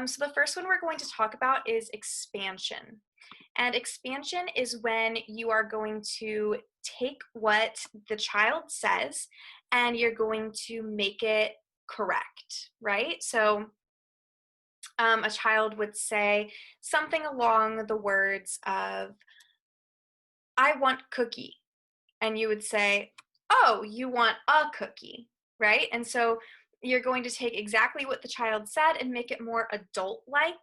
So the first one we're going to talk about is expansion. And expansion is when you are going to take what the child says and you're going to make it correct, right? So a child would say something along the words of, I want cookie. And you would say, oh, you want a cookie, right? And so you're going to take exactly what the child said and make it more adult-like.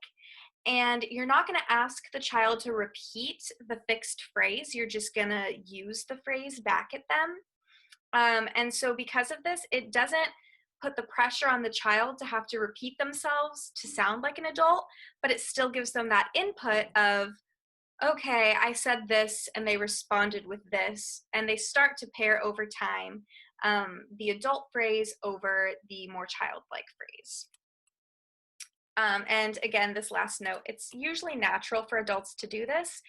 And you're not going to ask the child to repeat the fixed phrase. You're just going to use the phrase back at them. And so because of this, it doesn't put the pressure on the child to have to repeat themselves to sound like an adult, but it still gives them that input of, okay, I said this and they responded with this, and they start to pair over time the adult phrase over the more childlike phrase. And again, this last note, it's usually natural for adults to do this.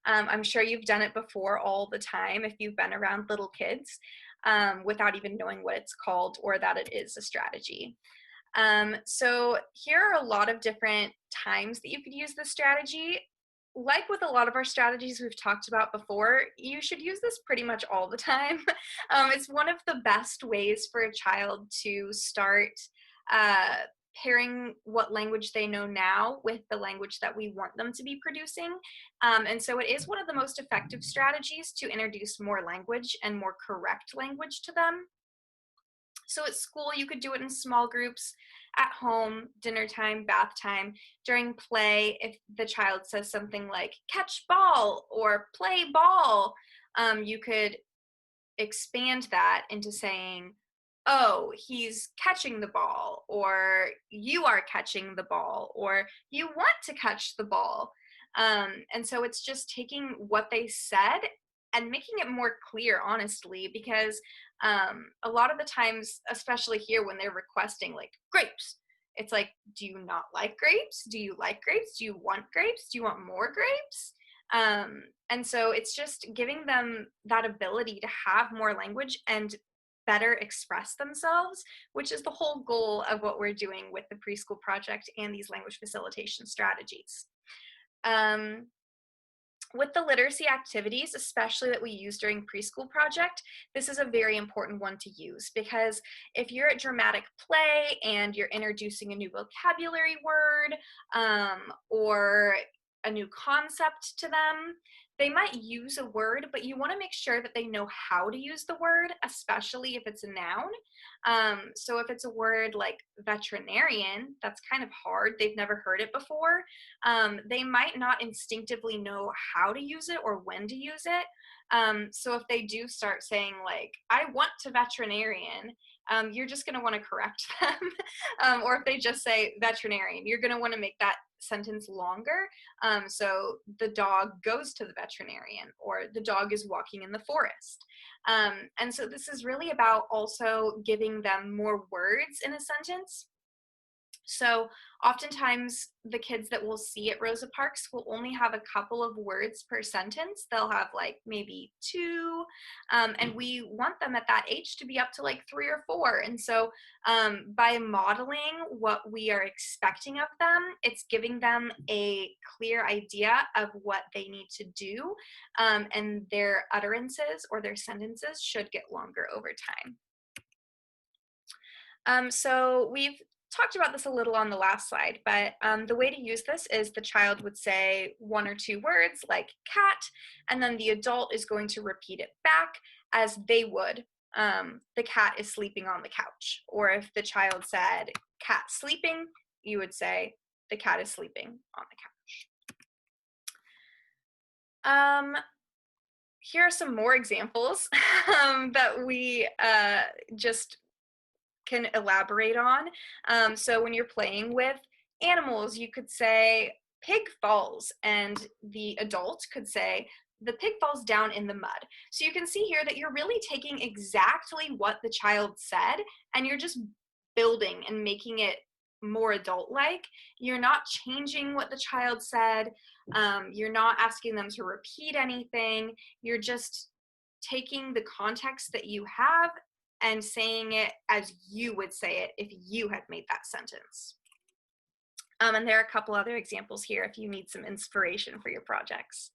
I'm sure you've done it before all the time if you've been around little kids without even knowing what it's called or that it is a strategy. So here are a lot of different times that you could use this strategy. Like with a lot of our strategies we've talked about before, you should use this pretty much all the time. It's one of the best ways for a child to start pairing what language they know now with the language that we want them to be producing. And so it is one of the most effective strategies to introduce more language and more correct language to them. So at school, you could do it in small groups, at home, dinner time, bath time, during play. If the child says something like catch ball or play ball, you could expand that into saying, oh, he's catching the ball, or you are catching the ball, or you want to catch the ball. And so it's just taking what they said and making it more clear, honestly, because a lot of the times, especially here when they're requesting like grapes, it's like, do you not like grapes? Do you like grapes? Do you want grapes? Do you want more grapes? And so it's just giving them that ability to have more language and better express themselves, which is the whole goal of what we're doing with the preschool project and these language facilitation strategies. With the literacy activities, especially that we use during preschool project, this is a very important one to use because if you're at dramatic play and you're introducing a new vocabulary word or a new concept to them, they might use a word, but you want to make sure that they know how to use the word, especially if it's a noun. So if it's a word like veterinarian, that's kind of hard. They've never heard it before. They might not instinctively know how to use it or when to use it. So if they do start saying like, I want to veterinarian, you're just going to want to correct them. Or if they just say veterinarian, you're going to want to make that sentence longer. So the dog goes to the veterinarian, or the dog is walking in the forest. And so this is really about also giving them more words in a sentence. So oftentimes the kids that we'll see at Rosa Parks will only have a couple of words per sentence. They'll have like maybe two, and we want them at that age to be up to like 3 or 4. And so by modeling what we are expecting of them, it's giving them a clear idea of what they need to do, and their utterances or their sentences should get longer over time. So we've talked about this a little on the last slide, but the way to use this is the child would say 1 or 2 words like cat, and then the adult is going to repeat it back as they would. The cat is sleeping on the couch. Or if the child said cat sleeping, you would say the cat is sleeping on the couch. Here are some more examples that we just can elaborate on. So when you're playing with animals, you could say pig falls, and the adult could say the pig falls down in the mud. So you can see here that you're really taking exactly what the child said and you're just building and making it more adult-like. You're not changing what the child said. You're not asking them to repeat anything. You're just taking the context that you have and saying it as you would say it if you had made that sentence. And there are a couple other examples here if you need some inspiration for your projects.